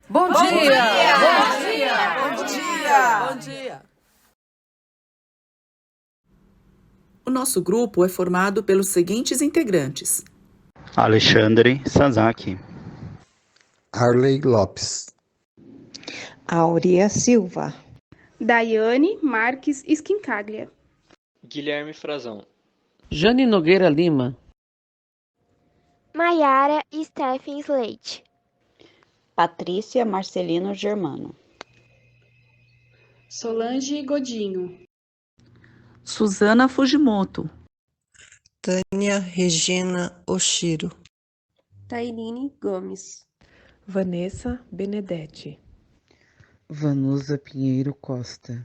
Bom dia! Bom dia! Bom dia! Bom dia! O nosso grupo é formado pelos seguintes integrantes: Alexandre Sazaki, Arley Lopes, Aurea Silva, Daiane Marques Schincaglia, Guilherme Frazão, Jane Nogueira Lima, Maiara Stephens Leite, Patrícia Marcelino Germano, Solange Godinho, Suzana Fujimoto, Tânia Regina Oshiro, Tairine Gomes, Vanessa Benedetti, Vanusa Pinheiro Costa,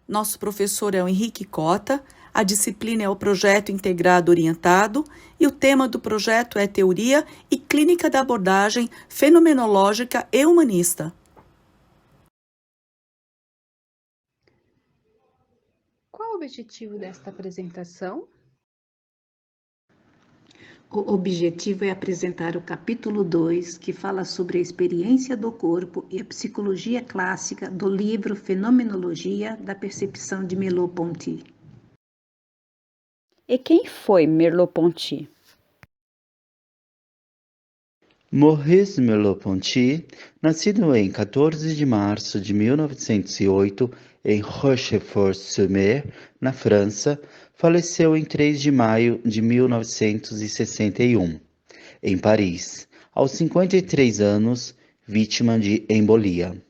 nosso professor é o Henrique Cota, a disciplina é o Projeto Integrado Orientado e o tema do projeto é Teoria e Clínica da Abordagem Fenomenológica e Humanista. Qual o objetivo desta apresentação? O objetivo é apresentar o capítulo 2, que fala sobre a experiência do corpo e a psicologia clássica do livro Fenomenologia da Percepção de Merleau-Ponty. E quem foi Merleau-Ponty? Maurice Merleau-Ponty, nascido em 14 de março de 1908 em Rochefort-sur-Mer, na França, faleceu em 3 de maio de 1961, em Paris, aos 53 anos, vítima de embolia.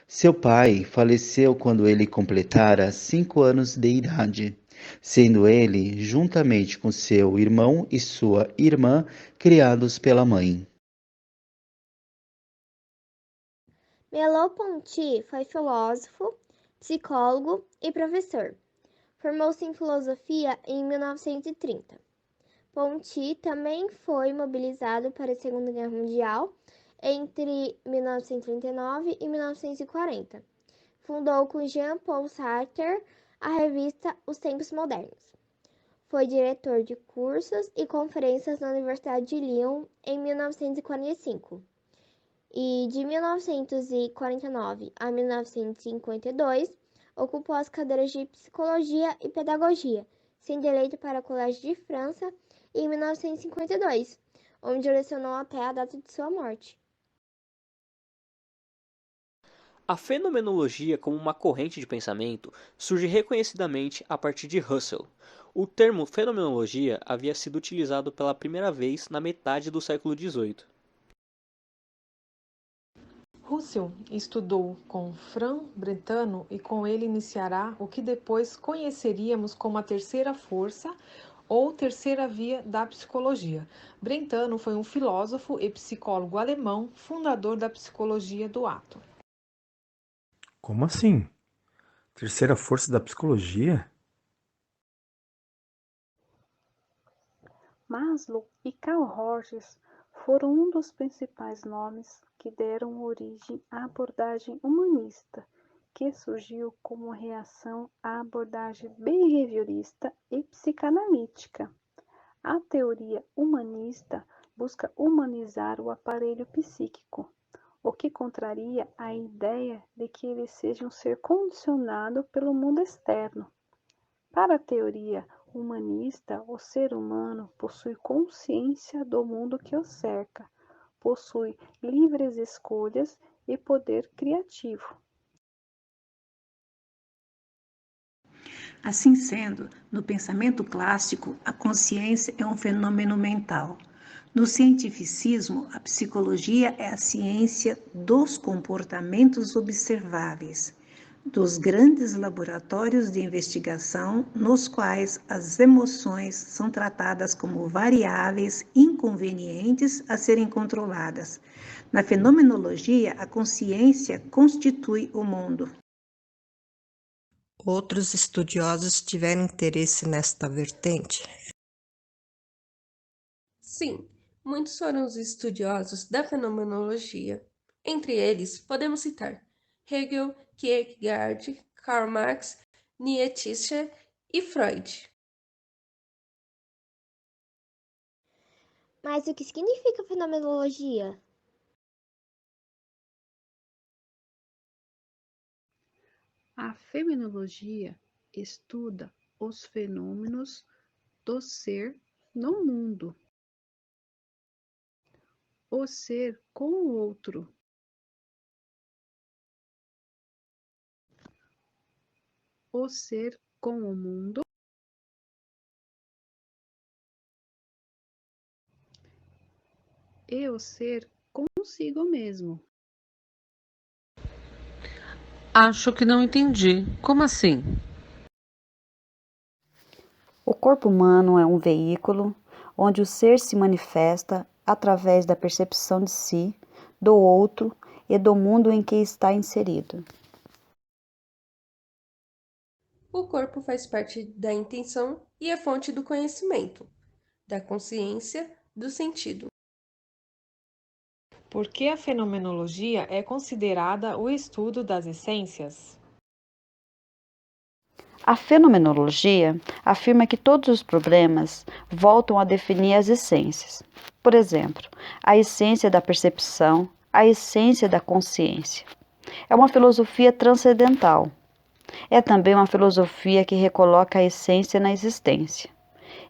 Seu pai faleceu quando ele completara 5 anos de idade, sendo ele, juntamente com seu irmão e sua irmã, criados pela mãe. Merleau-Ponty foi filósofo, psicólogo e professor. Formou-se em filosofia em 1930. Ponty também foi mobilizado para a Segunda Guerra Mundial entre 1939 e 1940. Fundou com Jean-Paul Sartre a revista Os Tempos Modernos. Foi diretor de cursos e conferências na Universidade de Lyon em 1945. E de 1949 a 1952, ocupou as cadeiras de Psicologia e Pedagogia, sendo eleito para o Colégio de França em 1952, onde lecionou até a data de sua morte. A fenomenologia, como uma corrente de pensamento, surge reconhecidamente a partir de Husserl. O termo fenomenologia havia sido utilizado pela primeira vez na metade do século XVIII. Husserl estudou com Franz Brentano e com ele iniciará o que depois conheceríamos como a terceira força ou terceira via da psicologia. Brentano foi um filósofo e psicólogo alemão, fundador da psicologia do ato. Como assim? Terceira força da psicologia? Maslow e Carl Rogers foram um dos principais nomes que deram origem à abordagem humanista, que surgiu como reação à abordagem behaviorista e psicanalítica. A teoria humanista busca humanizar o aparelho psíquico, o que contraria a ideia de que ele seja um ser condicionado pelo mundo externo. Para a teoria humanista, o ser humano possui consciência do mundo que o cerca, possui livres escolhas e poder criativo. Assim sendo, no pensamento clássico, a consciência é um fenômeno mental. No cientificismo, a psicologia é a ciência dos comportamentos observáveis, dos grandes laboratórios de investigação nos quais as emoções são tratadas como variáveis inconvenientes a serem controladas. Na fenomenologia, a consciência constitui o mundo. Outros estudiosos tiveram interesse nesta vertente? Sim, muitos foram os estudiosos da fenomenologia. Entre eles, podemos citar Hegel, Kierkegaard, Karl Marx, Nietzsche e Freud. Mas o que significa fenomenologia? A fenomenologia estuda os fenômenos do ser no mundo. O ser com o outro. O ser com o mundo. E o ser consigo mesmo. Acho que não entendi. Como assim? O corpo humano é um veículo onde o ser se manifesta através da percepção de si, do outro e do mundo em que está inserido. O corpo faz parte da intenção e é fonte do conhecimento, da consciência, do sentido. Por que a fenomenologia é considerada o estudo das essências? A fenomenologia afirma que todos os problemas voltam a definir as essências. Por exemplo, a essência da percepção, a essência da consciência. É uma filosofia transcendental. É também uma filosofia que recoloca a essência na existência.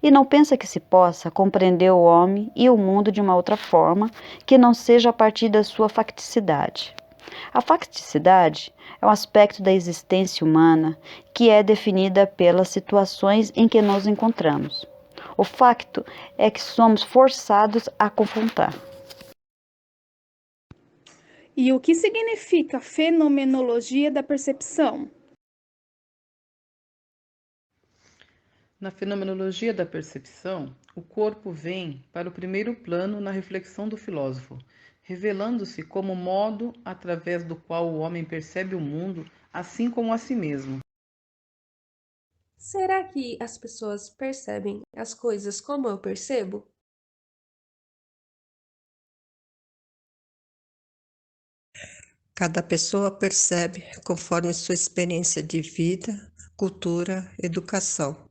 E não pensa que se possa compreender o homem e o mundo de uma outra forma que não seja a partir da sua facticidade. A facticidade é um aspecto da existência humana que é definida pelas situações em que nos encontramos. O facto é que somos forçados a confrontar. E o que significa fenomenologia da percepção? Na fenomenologia da percepção, o corpo vem para o primeiro plano na reflexão do filósofo, revelando-se como modo através do qual o homem percebe o mundo, assim como a si mesmo. Será que as pessoas percebem as coisas como eu percebo? Cada pessoa percebe conforme sua experiência de vida, cultura, educação.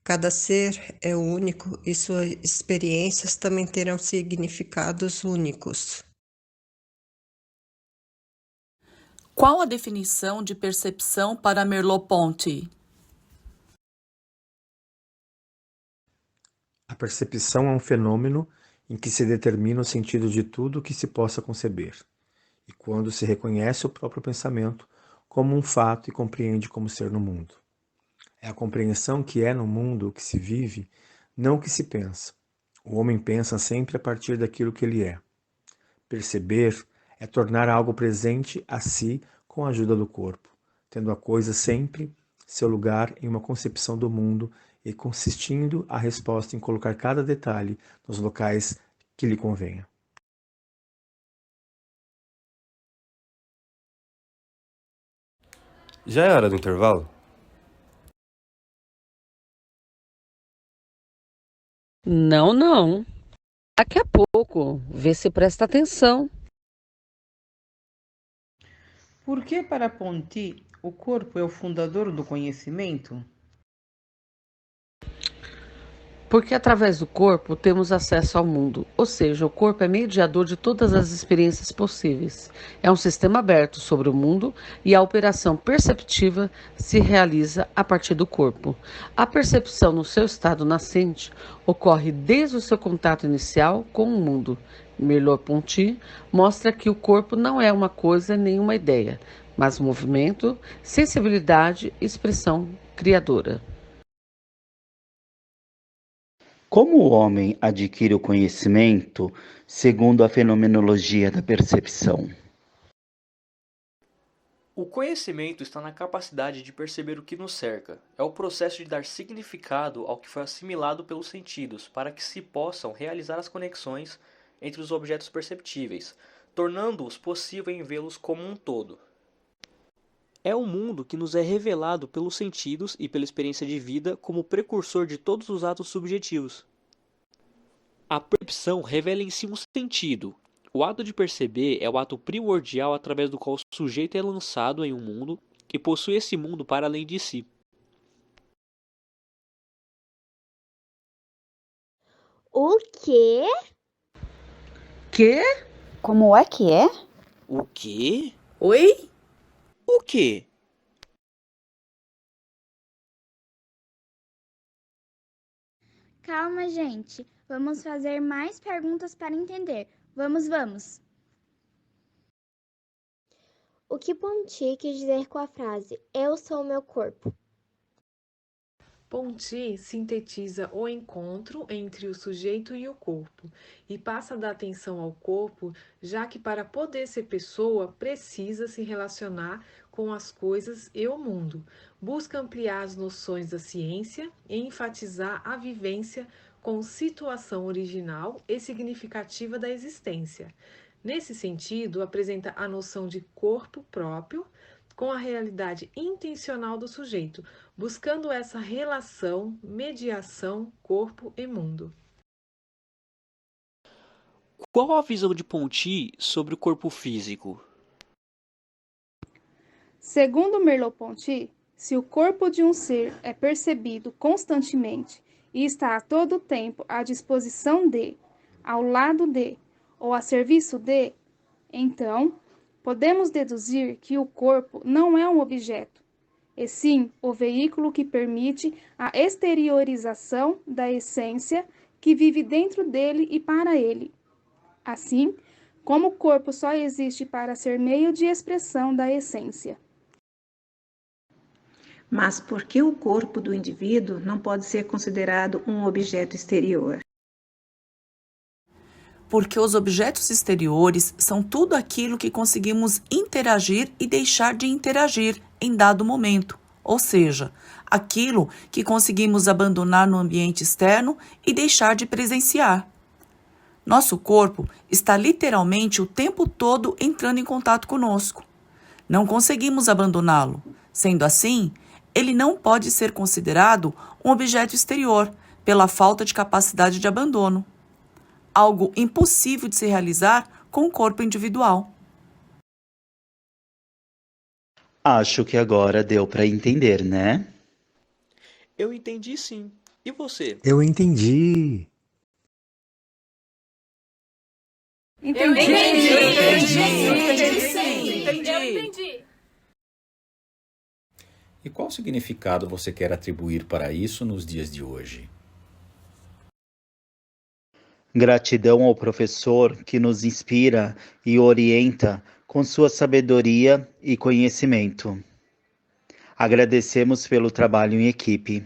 Cada ser é único e suas experiências também terão significados únicos. Qual a definição de percepção para Merleau-Ponty? A percepção é um fenômeno em que se determina o sentido de tudo que se possa conceber, e quando se reconhece o próprio pensamento como um fato e compreende como ser no mundo. É a compreensão que é no mundo o que se vive, não o que se pensa. O homem pensa sempre a partir daquilo que ele é. Perceber é tornar algo presente a si com a ajuda do corpo, tendo a coisa sempre seu lugar em uma concepção do mundo e consistindo a resposta em colocar cada detalhe nos locais que lhe convenha. Já é hora do intervalo? Não, não. Daqui a pouco. Vê se presta atenção. Por que, para Ponty, o corpo é o fundador do conhecimento? Porque através do corpo temos acesso ao mundo, ou seja, o corpo é mediador de todas as experiências possíveis. É um sistema aberto sobre o mundo e a operação perceptiva se realiza a partir do corpo. A percepção no seu estado nascente ocorre desde o seu contato inicial com o mundo. Merleau-Ponty mostra que o corpo não é uma coisa nem uma ideia, mas movimento, sensibilidade e expressão criadora. Como o homem adquire o conhecimento segundo a fenomenologia da percepção? O conhecimento está na capacidade de perceber o que nos cerca. É o processo de dar significado ao que foi assimilado pelos sentidos, para que se possam realizar as conexões entre os objetos perceptíveis, tornando-os possível em vê-los como um todo. É o mundo que nos é revelado pelos sentidos e pela experiência de vida como precursor de todos os atos subjetivos. A percepção revela em si um sentido. O ato de perceber é o ato primordial através do qual o sujeito é lançado em um mundo e possui esse mundo para além de si. O quê? Quê? Como é que é? O quê? Oi? O quê? Calma, gente. Vamos fazer mais perguntas para entender. Vamos. O que Ponty quis dizer com a frase "Eu sou o meu corpo"? Ponty sintetiza o encontro entre o sujeito e o corpo e passa a dar atenção ao corpo, já que para poder ser pessoa precisa se relacionar com as coisas e o mundo. Busca ampliar as noções da ciência e enfatizar a vivência com situação original e significativa da existência. Nesse sentido, apresenta a noção de corpo próprio com a realidade intencional do sujeito, buscando essa relação, mediação, corpo e mundo. Qual a visão de Ponty sobre o corpo físico? Segundo Merleau-Ponty, se o corpo de um ser é percebido constantemente e está a todo tempo à disposição de, ao lado de ou a serviço de, então podemos deduzir que o corpo não é um objeto, e sim o veículo que permite a exteriorização da essência que vive dentro dele e para ele. Assim, como o corpo só existe para ser meio de expressão da essência. Mas por que o corpo do indivíduo não pode ser considerado um objeto exterior? Porque os objetos exteriores são tudo aquilo que conseguimos interagir e deixar de interagir em dado momento, ou seja, aquilo que conseguimos abandonar no ambiente externo e deixar de presenciar. Nosso corpo está literalmente o tempo todo entrando em contato conosco. Não conseguimos abandoná-lo. Sendo assim, ele não pode ser considerado um objeto exterior pela falta de capacidade de abandono. Algo impossível de se realizar com o corpo individual. Acho que agora deu para entender, né? Eu entendi sim. E você? Eu entendi. Entendi. E qual significado você quer atribuir para isso nos dias de hoje? Gratidão ao professor que nos inspira e orienta com sua sabedoria e conhecimento. Agradecemos pelo trabalho em equipe.